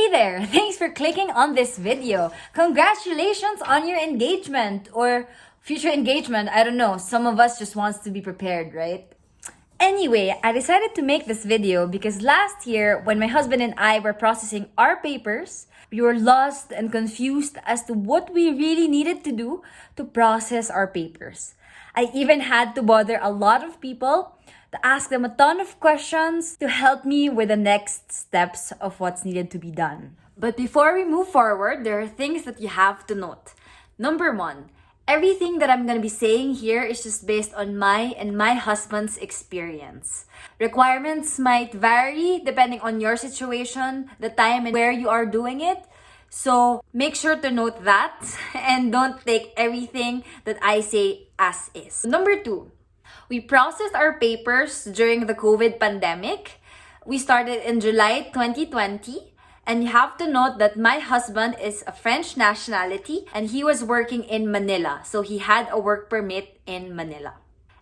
Hey there! Thanks for clicking on this video. Congratulations on your engagement or future engagement. I don't know. Some of us just wants to be prepared, right? Anyway, I decided to make this video because last year when my husband and I were processing our papers, we were lost and confused as to what we really needed to do to process our papers. I even had to bother a lot of people to ask them a ton of questions to help me with the next steps of what's needed to be done. But before we move forward, there are things that you have to note. Number one, everything that I'm going to be saying here is just based on my and my husband's experience. Requirements might vary depending on your situation, the time and where you are doing it. So make sure to note that and don't take everything that I say as is. Number two, we processed our papers during the COVID pandemic. We started in July 2020. And you have to note that my husband is a French nationality and he was working in Manila. So he had a work permit in Manila.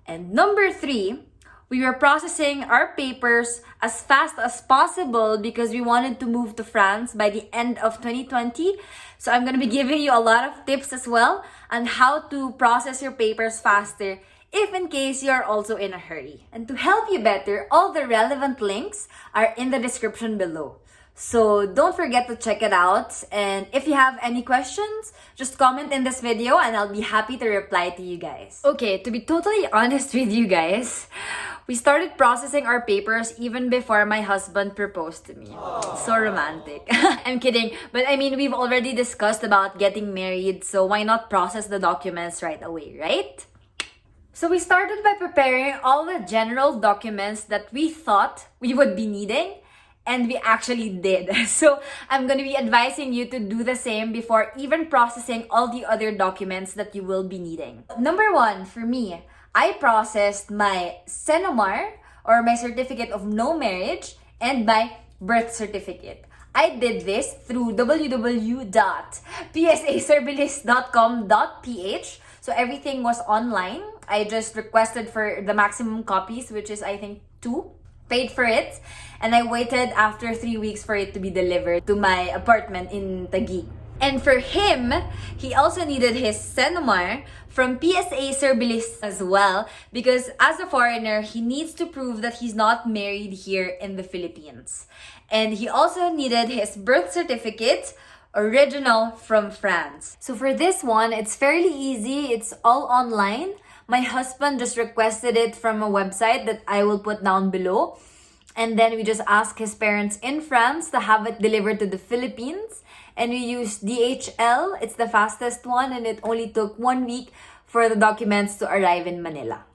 And number three, we were processing our papers as fast as possible because we wanted to move to France by the end of 2020. So I'm going to be giving you a lot of tips as well on how to process your papers faster if in case you are also in a hurry. And to help you better, all the relevant links are in the description below. So don't forget to check it out. And if you have any questions, just comment in this video and I'll be happy to reply to you guys. Okay, to be totally honest with you guys, we started processing our papers even before my husband proposed to me. So romantic. I'm kidding. But I mean, we've already discussed about getting married, so why not process the documents right away, right? So we started by preparing all the general documents that we thought we would be needing, and we actually did. So I'm going to be advising you to do the same before even processing all the other documents that you will be needing. Number one, for me, I processed my CENOMAR or my certificate of no marriage and my birth certificate. I did this through www.psaservilis.com.ph. So everything was online. I just requested for the maximum copies, which is I think 2. Paid for it, and I waited after 3 weeks for it to be delivered to my apartment in Taguig. And for him, he also needed his CENOMAR from PSA Servilis as well because as a foreigner, he needs to prove that he's not married here in the Philippines. And he also needed his birth certificate, original from France. So for this one, it's fairly easy. It's all online. My husband just requested it from a website that I will put down below. And then we just asked his parents in France to have it delivered to the Philippines. And we used DHL. It's the fastest one and it only took 1 week for the documents to arrive in Manila.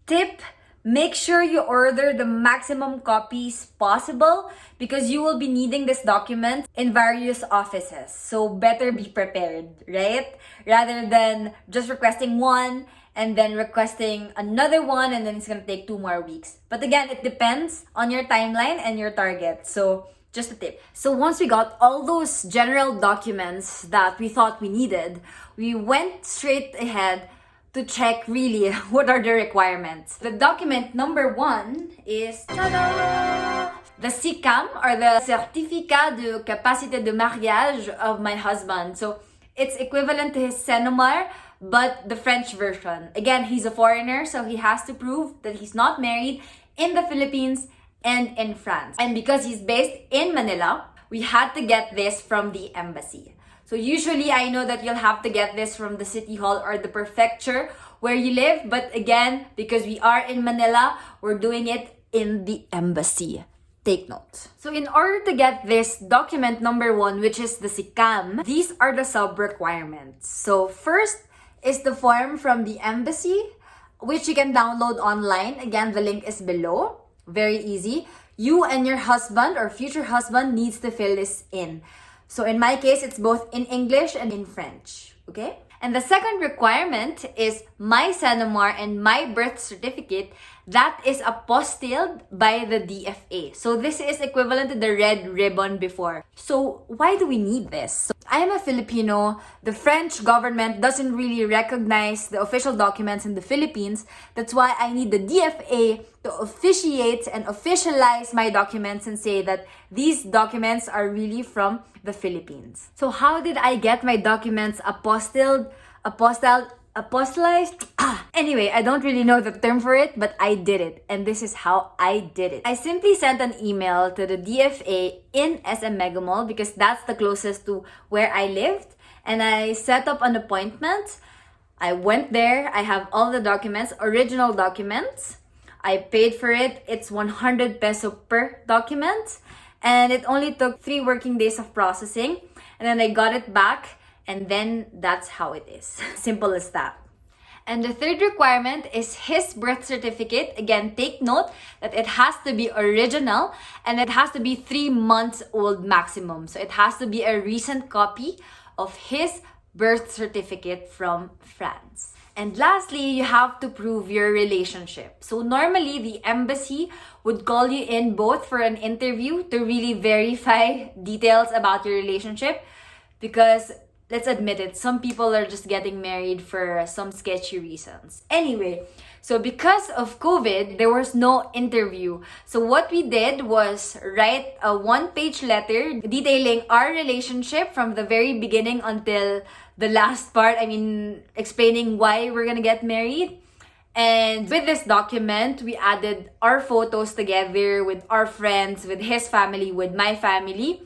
Tip: make sure you order the maximum copies possible because you will be needing this document in various offices. So better be prepared, right? Rather than just requesting one and then requesting another one and then it's gonna take 2 more weeks. But again, it depends on your timeline and your target. So just a tip. So once we got all those general documents that we thought we needed, we went straight ahead to check really what are the requirements. The document number 1 is the CCAM or the Certificat de Capacité de Mariage of my husband. So it's equivalent to his CENOMAR, but the French version. Again, he's a foreigner, so he has to prove that he's not married in the Philippines and in France. And because he's based in Manila, we had to get this from the embassy. So usually I know that you'll have to get this from the city hall or the prefecture where you live. But again, because we are in Manila, we're doing it in the embassy. Take note. So in order to get this document number 1, which is the CCAM, these are the sub-requirements. So first is the form from the embassy, which you can download online. Again, the link is below. Very easy. You and your husband or future husband needs to fill this in. So in my case, it's both in English and in French. Okay? And the second requirement is my CENOMAR and my birth certificate that is apostilled by the DFA. So this is equivalent to the red ribbon before. So why do we need this? So I am a Filipino. The French government doesn't really recognize the official documents in the Philippines. That's why I need the DFA to officiate and officialize my documents and say that these documents are really from the Philippines. So how did I get my documents apostilled? Apostolized? Anyway, I don't really know the term for it, but I did it. And this is how I did it. I simply sent an email to the DFA in SM Megamall because that's the closest to where I lived. And I set up an appointment. I went there. I have all the documents, original documents. I paid for it. It's 100 peso per document. And it only took 3 working days of processing. And then I got it back. And then that's how it is. Simple as that. And the third requirement is his birth certificate. Again, take note that it has to be original and it has to be 3 months old maximum. So it has to be a recent copy of his birth certificate from France. And lastly, you have to prove your relationship. So normally, the embassy would call you in both for an interview to really verify details about your relationship because let's admit it, some people are just getting married for some sketchy reasons. Anyway, so because of COVID, there was no interview. So what we did was write a 1-page letter detailing our relationship from the very beginning until the last part. I mean, explaining why we're gonna get married. And with this document, we added our photos together with our friends, with his family, with my family,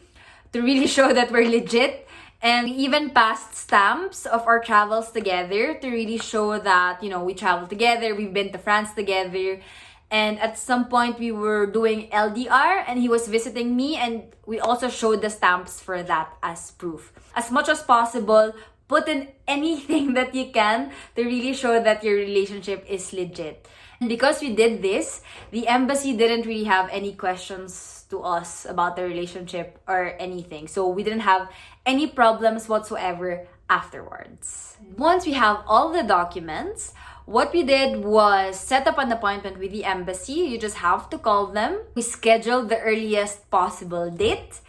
to really show that we're legit. And we even passed stamps of our travels together to really show that, you know, we traveled together, we've been to France together. And at some point, we were doing LDR and he was visiting me, and we also showed the stamps for that as proof. As much as possible, put in anything that you can to really show that your relationship is legit. And because we did this, the embassy didn't really have any questions to us about the relationship or anything. So we didn't have any problems whatsoever afterwards. Once we have all the documents, what we did was set up an appointment with the embassy. You just have to call them. We scheduled the earliest possible date.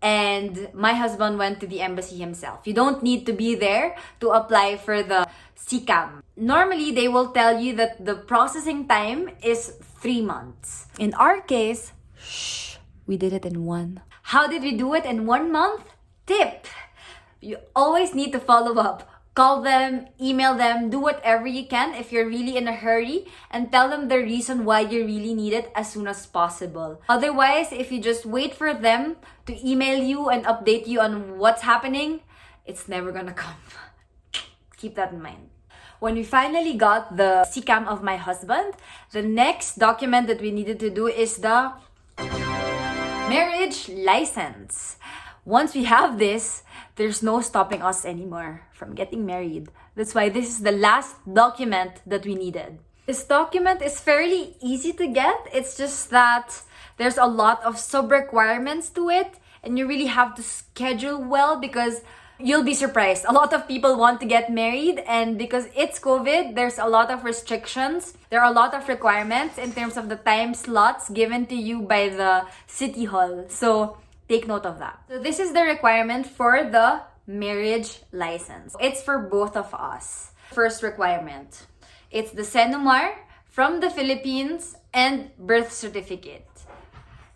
And my husband went to the embassy himself. You don't need to be there to apply for the CCAM. Normally, they will tell you that the processing time is 3 months. In our case, we did it in 1. How did we do it in 1 month? Tip! You always need to follow up. Call them, email them, do whatever you can if you're really in a hurry, and tell them the reason why you really need it as soon as possible. Otherwise, if you just wait for them to email you and update you on what's happening, it's never gonna come. Keep that in mind. When we finally got the CCAM of my husband, the next document that we needed to do is the marriage license. Once we have this, there's no stopping us anymore from getting married. That's why this is the last document that we needed. This document is fairly easy to get. It's just that there's a lot of sub-requirements to it, and you really have to schedule well because you'll be surprised. A lot of people want to get married, and because it's COVID, there's a lot of restrictions. There are a lot of requirements in terms of the time slots given to you by the city hall. So take note of that. So this is the requirement for the marriage license. It's for both of us. First requirement, it's the Senumar from the Philippines and birth certificate.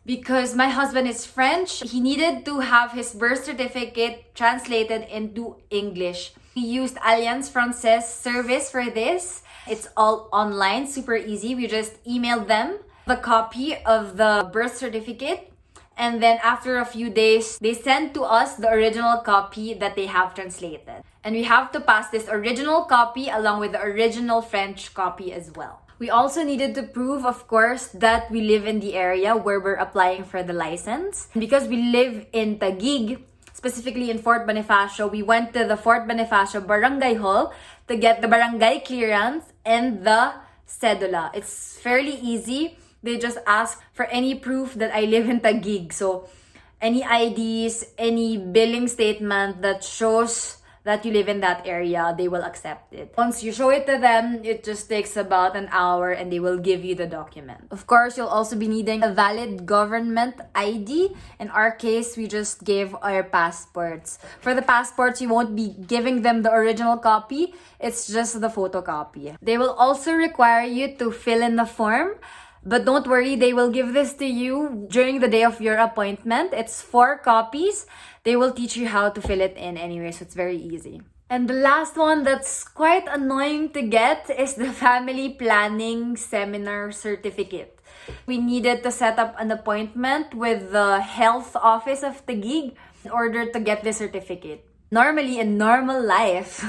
Because my husband is French, he needed to have his birth certificate translated into English. We used Alliance Francaise service for this. It's all online, super easy. We just emailed them the copy of the birth certificate. And then after a few days, they send to us the original copy that they have translated. And we have to pass this original copy along with the original French copy as well. We also needed to prove, of course, that we live in the area where we're applying for the license. Because we live in Taguig, specifically in Fort Bonifacio, we went to the Fort Bonifacio Barangay Hall to get the barangay clearance and the cedula. It's fairly easy. They just ask for any proof that I live in Taguig. So, any IDs, any billing statement that shows that you live in that area, they will accept it. Once you show it to them, it just takes about an hour and they will give you the document. Of course, you'll also be needing a valid government ID. In our case, we just gave our passports. For the passports, you won't be giving them the original copy. It's just the photocopy. They will also require you to fill in the form. But don't worry, they will give this to you during the day of your appointment. It's 4 copies. They will teach you how to fill it in anyway, so it's very easy. And the last one that's quite annoying to get is the family planning seminar certificate. We needed to set up an appointment with the health office of Taguig in order to get this certificate. Normally, in normal life,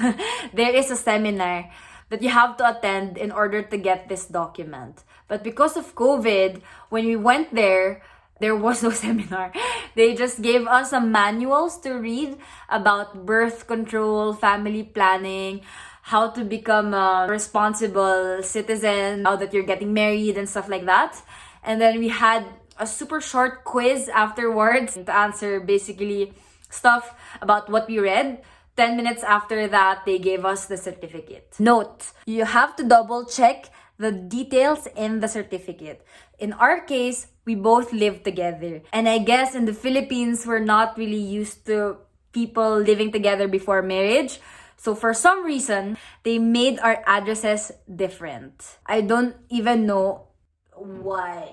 there is a seminar that you have to attend in order to get this document. But because of COVID, when we went there was no seminar. They just gave us some manuals to read about birth control, family planning, how to become a responsible citizen, now that you're getting married and stuff like that. And then we had a super short quiz afterwards to answer basically stuff about what we read. 10 minutes after that, they gave us the certificate. Note, you have to double check the details in the certificate. In our case, we both live together. And I guess in the Philippines, we're not really used to people living together before marriage. So for some reason, they made our addresses different. I don't even know why.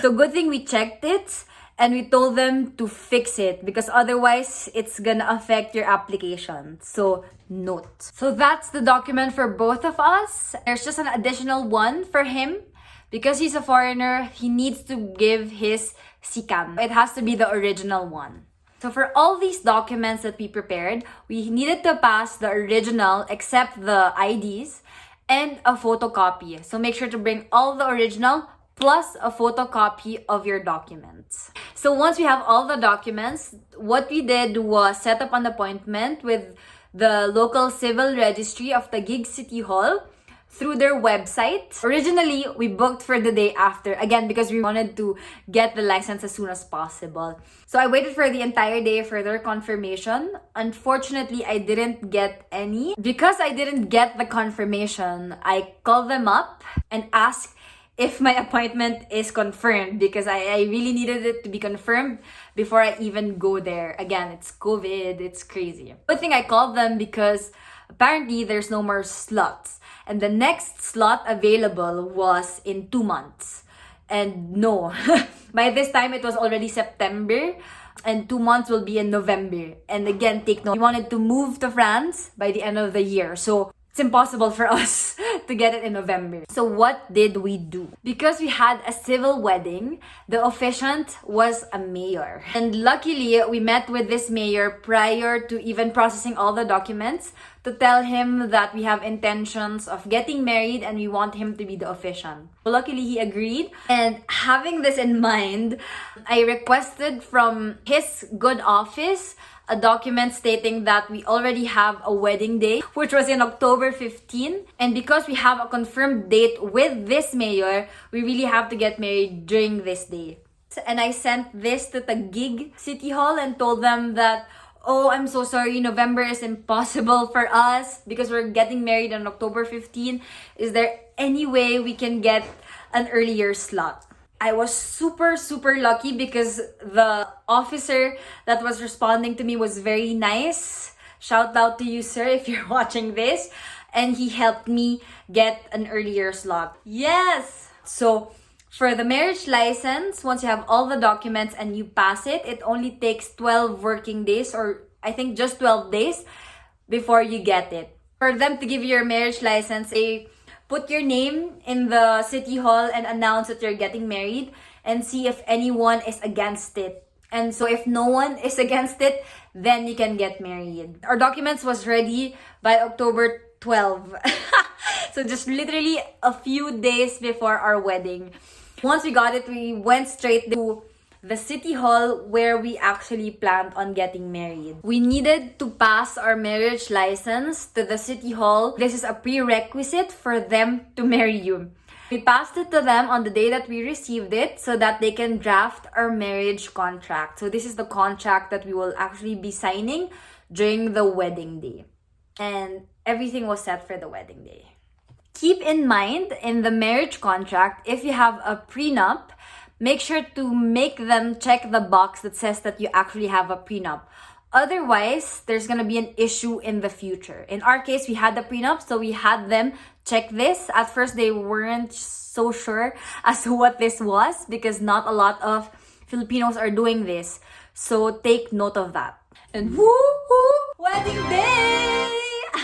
So good thing we checked it. And we told them to fix it because otherwise it's gonna affect your application. So note. So that's the document for both of us. There's just an additional one for him. Because he's a foreigner, he needs to give his CCAM. It has to be the original one. So for all these documents that we prepared, we needed to pass the original except the IDs and a photocopy. So make sure to bring all the original plus a photocopy of your documents. So once we have all the documents, what we did was set up an appointment with the local civil registry of Taguig City Hall through their website. Originally, we booked for the day after, again, because we wanted to get the license as soon as possible. So I waited for the entire day for their confirmation. Unfortunately, I didn't get any. Because I didn't get the confirmation, I called them up and asked if my appointment is confirmed because I really needed it to be confirmed before I even go there. Again, it's COVID, it's crazy. Good thing I called them because apparently there's no more slots. And the next slot available was in 2 months. And no, by this time it was already September and 2 months will be in November. And again, take note, we wanted to move to France by the end of the year. So it's impossible for us to get it in November. So what did we do? Because we had a civil wedding, the officiant was a mayor. And luckily, we met with this mayor prior to even processing all the documents to tell him that we have intentions of getting married and we want him to be the officiant. So luckily, he agreed. And having this in mind, I requested from his good office a document stating that we already have a wedding day, which was in October 15. And because we have a confirmed date with this mayor, we really have to get married during this day. And I sent this to Taguig City Hall and told them that, oh, I'm so sorry, November is impossible for us because we're getting married on October 15. Is there any way we can get an earlier slot? I was super lucky because the officer that was responding to me was very nice. Shout out to you, sir, if you're watching this. And he helped me get an earlier slot. Yes! So, for the marriage license, once you have all the documents and you pass it, it only takes 12 working days or I think just 12 days before you get it. For them to give you your marriage license, they put your name in the city hall and announce that you're getting married and see if anyone is against it. And so if no one is against it, then you can get married. Our documents was ready by October 12. So just literally a few days before our wedding. Once we got it, we went straight to the city hall where we actually planned on getting married. We needed to pass our marriage license to the city hall. This is a prerequisite for them to marry you. We passed it to them on the day that we received it so that they can draft our marriage contract. So this is the contract that we will actually be signing during the wedding day. And everything was set for the wedding day. Keep in mind, in the marriage contract, if you have a prenup, make sure to make them check the box that says that you actually have a prenup. Otherwise, there's gonna be an issue in the future. In our case, we had the prenup, so we had them check this. At first, they weren't so sure as to what this was because not a lot of Filipinos are doing this. So take note of that. And woo-hoo! Wedding day!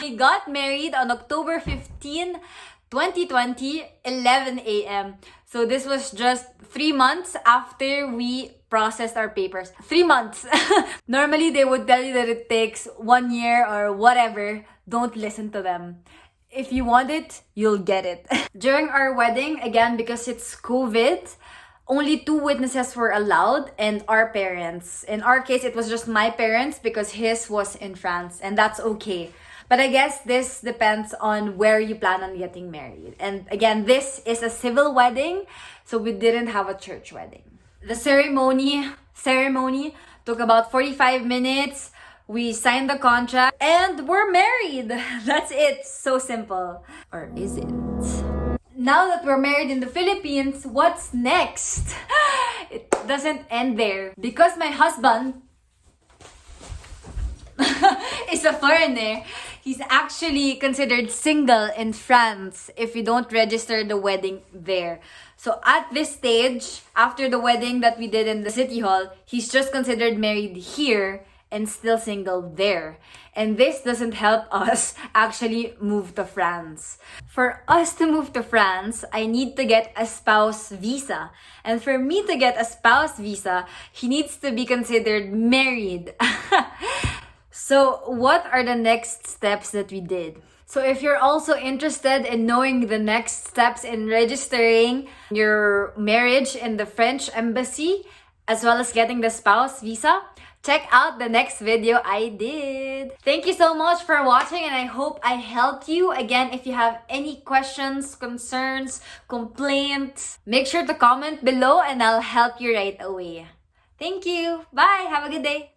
We got married on October 15, 2020, 11 a.m. So this was just 3 months after we processed our papers. 3 months. Normally, they would tell you that it takes 1 year or whatever. Don't listen to them. If you want it, you'll get it. During our wedding, again, because it's COVID, only 2 witnesses were allowed and our parents. In our case, it was just my parents because his was in France, and that's okay. But I guess this depends on where you plan on getting married. And again, this is a civil wedding, so we didn't have a church wedding. The ceremony took about 45 minutes. We signed the contract and we're married. That's it. So simple. Or is it? Now that we're married in the Philippines, what's next? It doesn't end there. Because my husband is a foreigner, he's actually considered single in France if you don't register the wedding there. So at this stage, after the wedding that we did in the city hall, he's just considered married here and still single there. And this doesn't help us actually move to France. For us to move to France, I need to get a spouse visa. And for me to get a spouse visa, he needs to be considered married. So what are the next steps that we did? So if you're also interested in knowing the next steps in registering your marriage in the French embassy, as well as getting the spouse visa, check out the next video I did. Thank you so much for watching, and I hope I helped you. Again, if you have any questions, concerns, complaints, make sure to comment below and I'll help you right away. Thank you. Bye. Have a good day.